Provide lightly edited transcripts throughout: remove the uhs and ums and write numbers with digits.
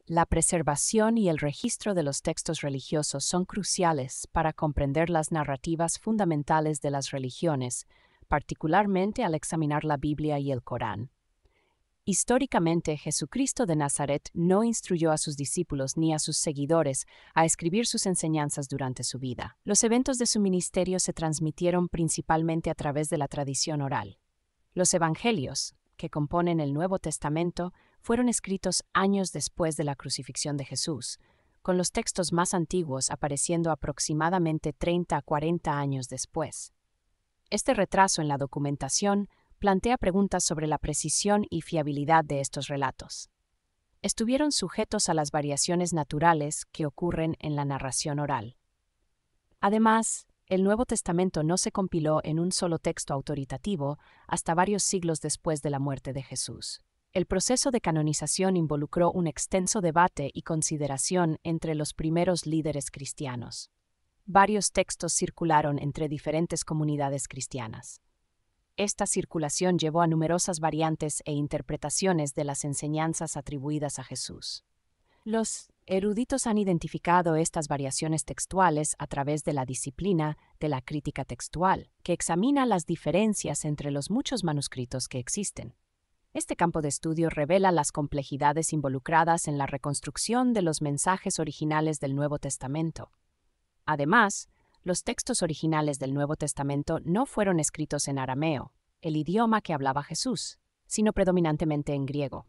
La preservación y el registro de los textos religiosos son cruciales para comprender las narrativas fundamentales de las religiones, particularmente al examinar la Biblia y el Corán. Históricamente, Jesucristo de Nazaret no instruyó a sus discípulos ni a sus seguidores a escribir sus enseñanzas durante su vida. Los eventos de su ministerio se transmitieron principalmente a través de la tradición oral. Los evangelios, que componen el Nuevo Testamento, fueron escritos años después de la crucifixión de Jesús, con los textos más antiguos apareciendo aproximadamente 30 a 40 años después. Este retraso en la documentación plantea preguntas sobre la precisión y fiabilidad de estos relatos. Estuvieron sujetos a las variaciones naturales que ocurren en la narración oral. Además, el Nuevo Testamento no se compiló en un solo texto autoritativo hasta varios siglos después de la muerte de Jesús. El proceso de canonización involucró un extenso debate y consideración entre los primeros líderes cristianos. Varios textos circularon entre diferentes comunidades cristianas. Esta circulación llevó a numerosas variantes e interpretaciones de las enseñanzas atribuidas a Jesús. Los eruditos han identificado estas variaciones textuales a través de la disciplina de la crítica textual, que examina las diferencias entre los muchos manuscritos que existen. Este campo de estudio revela las complejidades involucradas en la reconstrucción de los mensajes originales del Nuevo Testamento. Además, los textos originales del Nuevo Testamento no fueron escritos en arameo, el idioma que hablaba Jesús, sino predominantemente en griego.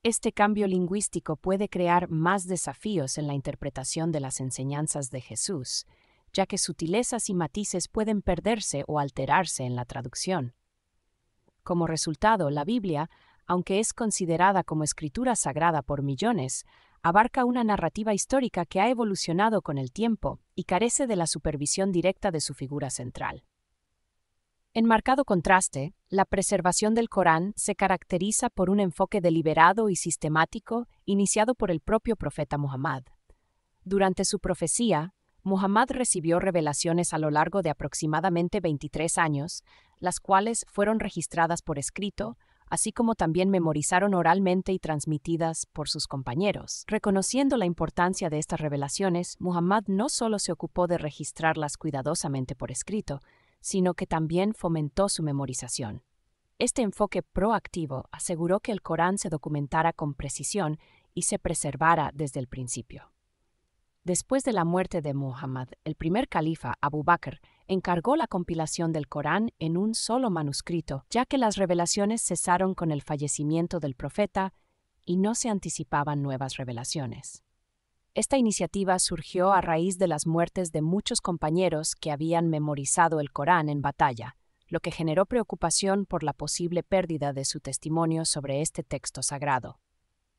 Este cambio lingüístico puede crear más desafíos en la interpretación de las enseñanzas de Jesús, ya que sutilezas y matices pueden perderse o alterarse en la traducción. Como resultado, la Biblia, aunque es considerada como escritura sagrada por millones, abarca una narrativa histórica que ha evolucionado con el tiempo y carece de la supervisión directa de su figura central. En marcado contraste, la preservación del Corán se caracteriza por un enfoque deliberado y sistemático iniciado por el propio profeta Muhammad. Durante su profecía, Muhammad recibió revelaciones a lo largo de aproximadamente 23 años, las cuales fueron registradas por escrito, así como también memorizaron oralmente y transmitidas por sus compañeros. Reconociendo la importancia de estas revelaciones, Muhammad no solo se ocupó de registrarlas cuidadosamente por escrito, sino que también fomentó su memorización. Este enfoque proactivo aseguró que el Corán se documentara con precisión y se preservara desde el principio. Después de la muerte de Muhammad, el primer califa, Abu Bakr, encargó la compilación del Corán en un solo manuscrito, ya que las revelaciones cesaron con el fallecimiento del profeta y no se anticipaban nuevas revelaciones. Esta iniciativa surgió a raíz de las muertes de muchos compañeros que habían memorizado el Corán en batalla, lo que generó preocupación por la posible pérdida de su testimonio sobre este texto sagrado.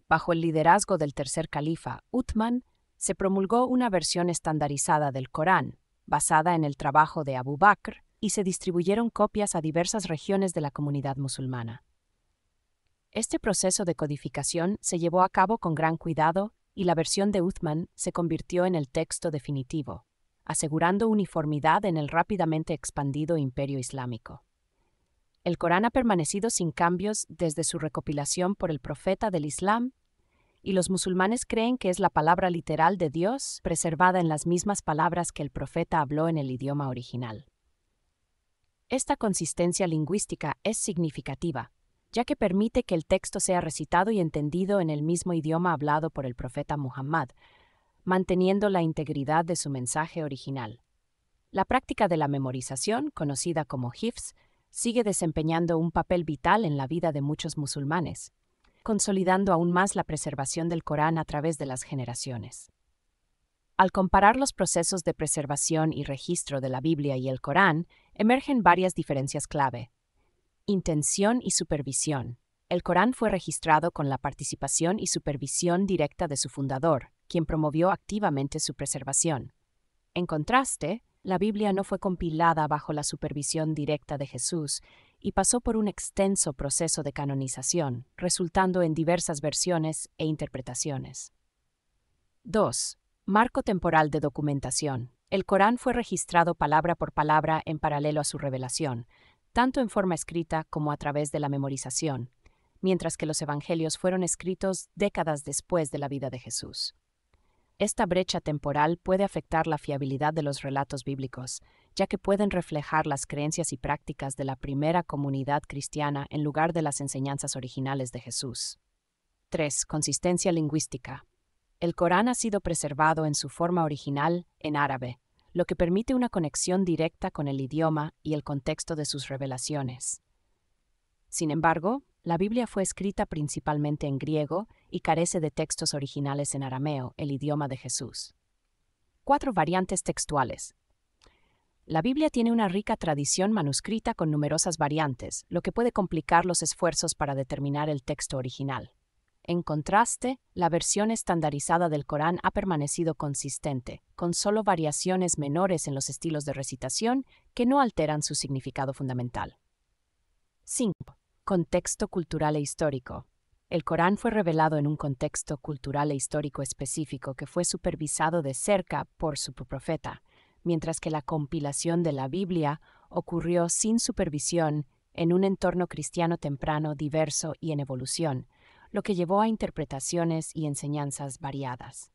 Bajo el liderazgo del tercer califa, Uthman, se promulgó una versión estandarizada del Corán, basada en el trabajo de Abu Bakr, y se distribuyeron copias a diversas regiones de la comunidad musulmana. Este proceso de codificación se llevó a cabo con gran cuidado y la versión de Uthman se convirtió en el texto definitivo, asegurando uniformidad en el rápidamente expandido imperio islámico. El Corán ha permanecido sin cambios desde su recopilación por el profeta del Islam, y los musulmanes creen que es la palabra literal de Dios preservada en las mismas palabras que el profeta habló en el idioma original. Esta consistencia lingüística es significativa, ya que permite que el texto sea recitado y entendido en el mismo idioma hablado por el profeta Muhammad, manteniendo la integridad de su mensaje original. La práctica de la memorización, conocida como hifz, sigue desempeñando un papel vital en la vida de muchos musulmanes, consolidando aún más la preservación del Corán a través de las generaciones. Al comparar los procesos de preservación y registro de la Biblia y el Corán, emergen varias diferencias clave. Intención y supervisión. El Corán fue registrado con la participación y supervisión directa de su fundador, quien promovió activamente su preservación. En contraste, la Biblia no fue compilada bajo la supervisión directa de Jesús y pasó por un extenso proceso de canonización, resultando en diversas versiones e interpretaciones. 2. Marco temporal de documentación. El Corán fue registrado palabra por palabra en paralelo a su revelación, tanto en forma escrita como a través de la memorización, mientras que los evangelios fueron escritos décadas después de la vida de Jesús. Esta brecha temporal puede afectar la fiabilidad de los relatos bíblicos, ya que pueden reflejar las creencias y prácticas de la primera comunidad cristiana en lugar de las enseñanzas originales de Jesús. 3. Consistencia lingüística. El Corán ha sido preservado en su forma original en árabe, lo que permite una conexión directa con el idioma y el contexto de sus revelaciones. Sin embargo, la Biblia fue escrita principalmente en griego y carece de textos originales en arameo, el idioma de Jesús. 4. Variantes textuales. La Biblia tiene una rica tradición manuscrita con numerosas variantes, lo que puede complicar los esfuerzos para determinar el texto original. En contraste, la versión estandarizada del Corán ha permanecido consistente, con solo variaciones menores en los estilos de recitación que no alteran su significado fundamental. 5. Contexto cultural e histórico. El Corán fue revelado en un contexto cultural e histórico específico que fue supervisado de cerca por su profeta, mientras que la compilación de la Biblia ocurrió sin supervisión en un entorno cristiano temprano, diverso y en evolución, lo que llevó a interpretaciones y enseñanzas variadas.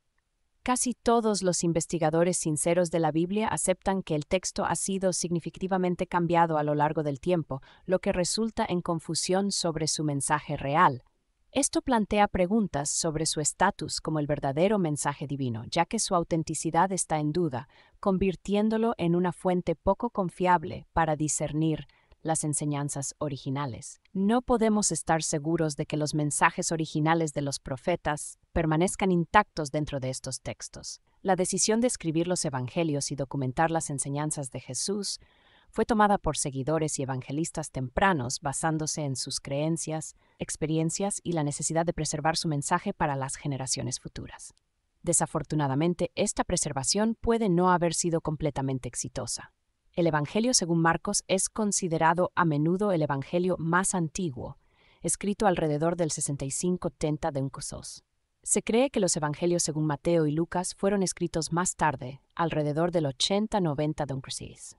Casi todos los investigadores sinceros de la Biblia aceptan que el texto ha sido significativamente cambiado a lo largo del tiempo, lo que resulta en confusión sobre su mensaje real. Esto plantea preguntas sobre su estatus como el verdadero mensaje divino, ya que su autenticidad está en duda, convirtiéndolo en una fuente poco confiable para discernir las enseñanzas originales. No podemos estar seguros de que los mensajes originales de los profetas permanezcan intactos dentro de estos textos. La decisión de escribir los evangelios y documentar las enseñanzas de Jesús fue tomada por seguidores y evangelistas tempranos basándose en sus creencias, experiencias y la necesidad de preservar su mensaje para las generaciones futuras. Desafortunadamente, esta preservación puede no haber sido completamente exitosa. El Evangelio según Marcos es considerado a menudo el Evangelio más antiguo, escrito alrededor del 65-70 de Ncos. Se cree que los Evangelios según Mateo y Lucas fueron escritos más tarde, alrededor del 80-90 de Ncos,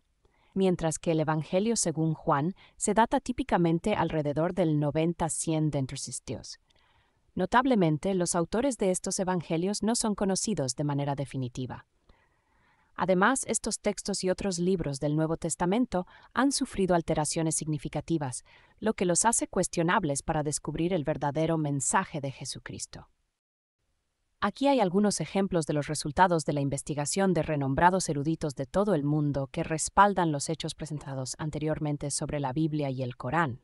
mientras que el Evangelio según Juan se data típicamente alrededor del 90-100 de Ncos. Notablemente, los autores de estos Evangelios no son conocidos de manera definitiva. Además, estos textos y otros libros del Nuevo Testamento han sufrido alteraciones significativas, lo que los hace cuestionables para descubrir el verdadero mensaje de Jesucristo. Aquí hay algunos ejemplos de los resultados de la investigación de renombrados eruditos de todo el mundo que respaldan los hechos presentados anteriormente sobre la Biblia y el Corán.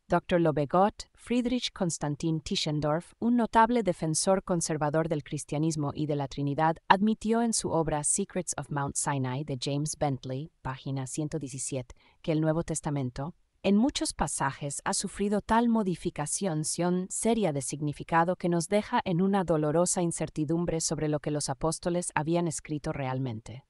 Dr. Lobegot, Friedrich Constantin Tischendorf, un notable defensor conservador del cristianismo y de la Trinidad, admitió en su obra Secrets of Mount Sinai de James Bentley, página 117, que el Nuevo Testamento, en muchos pasajes, ha sufrido tal modificación seria de significado que nos deja en una dolorosa incertidumbre sobre lo que los apóstoles habían escrito realmente.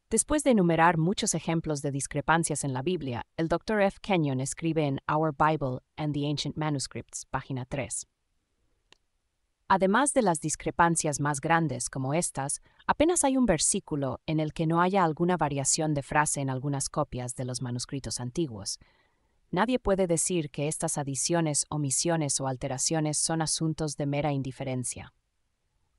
Después de enumerar muchos ejemplos de discrepancias en la Biblia, el Dr. F. Kenyon escribe en Our Bible and the Ancient Manuscripts, página 3. Además de las discrepancias más grandes como estas, apenas hay un versículo en el que no haya alguna variación de frase en algunas copias de los manuscritos antiguos. Nadie puede decir que estas adiciones, omisiones o alteraciones son asuntos de mera indiferencia.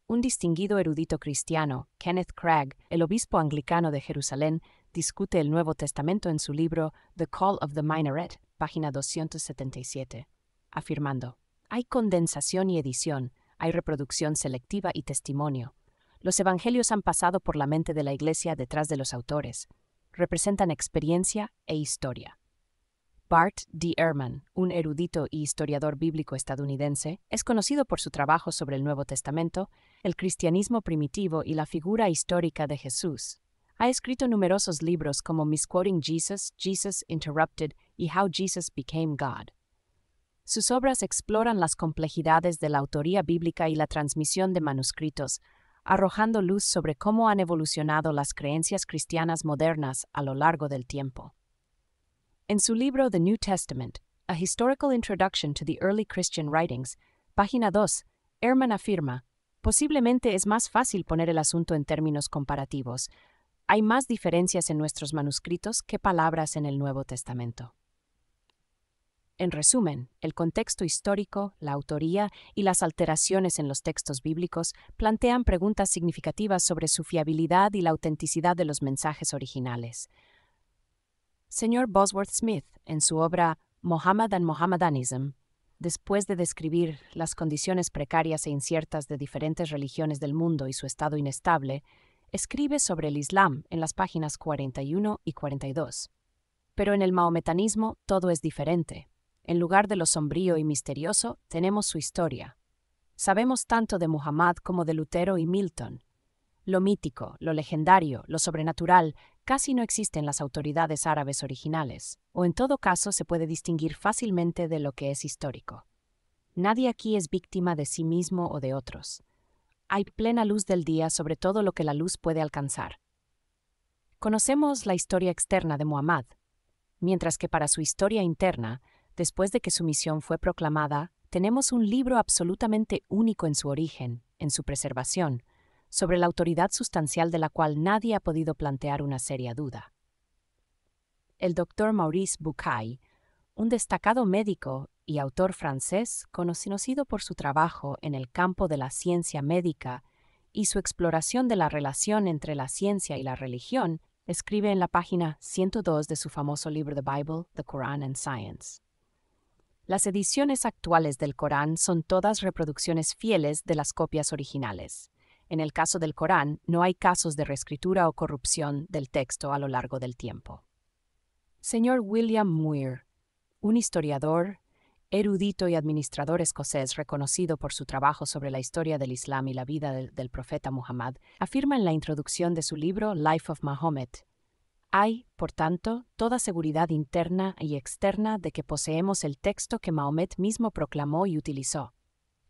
Un distinguido erudito cristiano, Kenneth Cragg, el obispo anglicano de Jerusalén, discute el Nuevo Testamento en su libro The Call of the Minaret, página 277, afirmando: hay condensación y edición, hay reproducción selectiva y testimonio. Los evangelios han pasado por la mente de la Iglesia detrás de los autores. Representan experiencia e historia. Bart D. Ehrman, un erudito y historiador bíblico estadounidense, es conocido por su trabajo sobre el Nuevo Testamento, el cristianismo primitivo y la figura histórica de Jesús. Ha escrito numerosos libros como Misquoting Jesus, Jesus Interrupted y How Jesus Became God. Sus obras exploran las complejidades de la autoría bíblica y la transmisión de manuscritos, arrojando luz sobre cómo han evolucionado las creencias cristianas modernas a lo largo del tiempo. En su libro The New Testament, A Historical Introduction to the Early Christian Writings, página 2, Ehrman afirma: posiblemente es más fácil poner el asunto en términos comparativos. Hay más diferencias en nuestros manuscritos que palabras en el Nuevo Testamento. En resumen, el contexto histórico, la autoría y las alteraciones en los textos bíblicos plantean preguntas significativas sobre su fiabilidad y la autenticidad de los mensajes originales. Señor Bosworth Smith, en su obra Muhammad and Mohammedanism, después de describir las condiciones precarias e inciertas de diferentes religiones del mundo y su estado inestable, escribe sobre el Islam en las páginas 41 y 42. Pero en el mahometanismo todo es diferente. En lugar de lo sombrío y misterioso, tenemos su historia. Sabemos tanto de Muhammad como de Lutero y Milton. Lo mítico, lo legendario, lo sobrenatural, casi no existe en las autoridades árabes originales, o en todo caso se puede distinguir fácilmente de lo que es histórico. Nadie aquí es víctima de sí mismo o de otros. Hay plena luz del día sobre todo lo que la luz puede alcanzar. Conocemos la historia externa de Muhammad, mientras que para su historia interna, después de que su misión fue proclamada, tenemos un libro absolutamente único en su origen, en su preservación, sobre la autoridad sustancial de la cual nadie ha podido plantear una seria duda. El doctor Maurice Bucaille, un destacado médico y autor francés conocido por su trabajo en el campo de la ciencia médica y su exploración de la relación entre la ciencia y la religión, escribe en la página 102 de su famoso libro The Bible, The Quran and Science. Las ediciones actuales del Corán son todas reproducciones fieles de las copias originales. En el caso del Corán, no hay casos de reescritura o corrupción del texto a lo largo del tiempo. Señor William Muir, un historiador, erudito y administrador escocés reconocido por su trabajo sobre la historia del Islam y la vida del profeta Muhammad, afirma en la introducción de su libro Life of Mahomet: hay, por tanto, toda seguridad interna y externa de que poseemos el texto que Mahomet mismo proclamó y utilizó.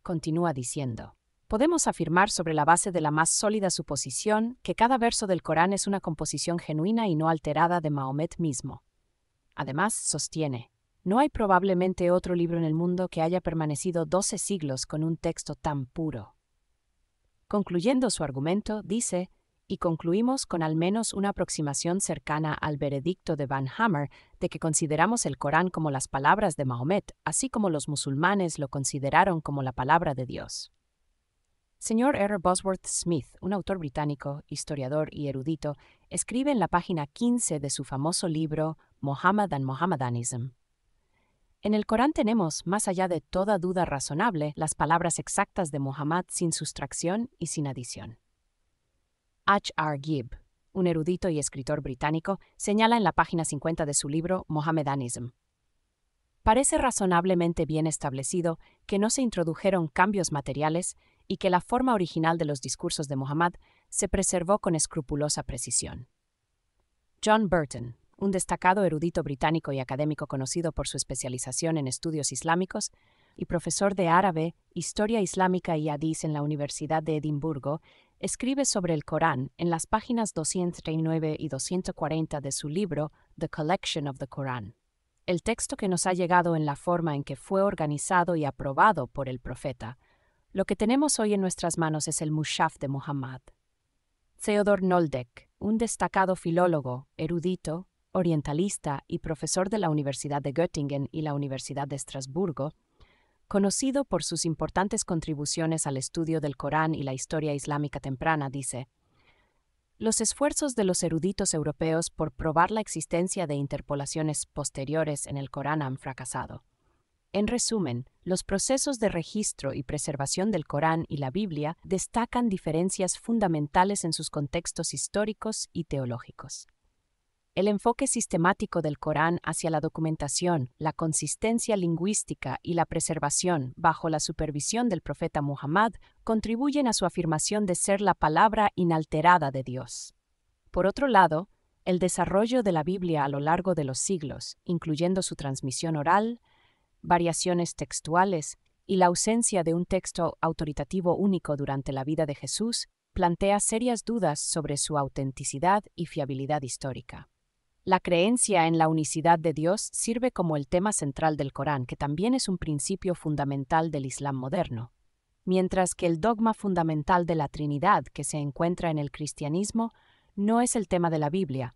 Continúa diciendo: podemos afirmar sobre la base de la más sólida suposición que cada verso del Corán es una composición genuina y no alterada de Mahomet mismo. Además, sostiene: no hay probablemente otro libro en el mundo que haya permanecido 12 siglos con un texto tan puro. Concluyendo su argumento, dice: y concluimos con al menos una aproximación cercana al veredicto de Van Hammer de que consideramos el Corán como las palabras de Mahomet, así como los musulmanes lo consideraron como la palabra de Dios. Señor R. Bosworth Smith, un autor británico, historiador y erudito, escribe en la página 15 de su famoso libro Muhammad and Mohammedanism: en el Corán tenemos, más allá de toda duda razonable, las palabras exactas de Muhammad sin sustracción y sin adición. H. R. Gibb, un erudito y escritor británico, señala en la página 50 de su libro Mohammedanism: parece razonablemente bien establecido que no se introdujeron cambios materiales y que la forma original de los discursos de Muhammad se preservó con escrupulosa precisión. John Burton, un destacado erudito británico y académico conocido por su especialización en estudios islámicos y profesor de árabe, historia islámica y hadís en la Universidad de Edimburgo, escribe sobre el Corán en las páginas 239 y 240 de su libro The Collection of the Quran: el texto que nos ha llegado en la forma en que fue organizado y aprobado por el profeta. Lo que tenemos hoy en nuestras manos es el Mushaf de Muhammad. Theodor Noldeck, un destacado filólogo, erudito, orientalista y profesor de la Universidad de Göttingen y la Universidad de Estrasburgo, conocido por sus importantes contribuciones al estudio del Corán y la historia islámica temprana, dice: los esfuerzos de los eruditos europeos por probar la existencia de interpolaciones posteriores en el Corán han fracasado. En resumen, los procesos de registro y preservación del Corán y la Biblia destacan diferencias fundamentales en sus contextos históricos y teológicos. El enfoque sistemático del Corán hacia la documentación, la consistencia lingüística y la preservación bajo la supervisión del profeta Muhammad contribuyen a su afirmación de ser la palabra inalterada de Dios. Por otro lado, el desarrollo de la Biblia a lo largo de los siglos, incluyendo su transmisión oral, variaciones textuales y la ausencia de un texto autoritativo único durante la vida de Jesús, plantea serias dudas sobre su autenticidad y fiabilidad histórica. La creencia en la unicidad de Dios sirve como el tema central del Corán, que también es un principio fundamental del Islam moderno, mientras que el dogma fundamental de la Trinidad que se encuentra en el cristianismo no es el tema de la Biblia,